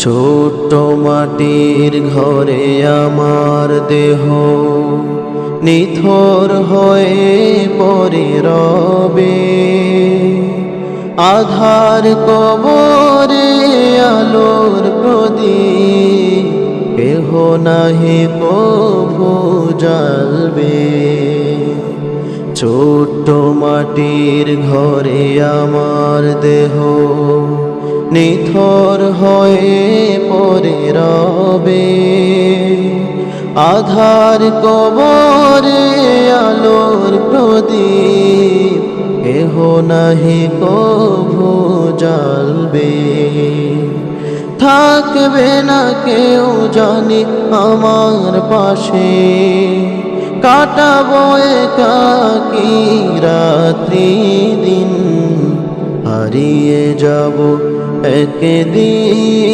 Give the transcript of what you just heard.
ছোট্ট মাটির ঘরে আমার দেহ নিথর হয়ে পড়ে রবে। আধার কবরে আলোর প্রদীপ কেহ নাহি কভু জ্বালবে। ছোট্ট মাটির ঘরে আমার দেহ নিথর হয়ে পড়ে রবে। আধার কবরে আলোর প্রদীপ কেহ নাহি কভু জ্বালবে। থাকবে না কেউ জানি আমার পাশে, কাটাবো একাকী রাত্রি দিন, হারিয়ে যাব একদিন।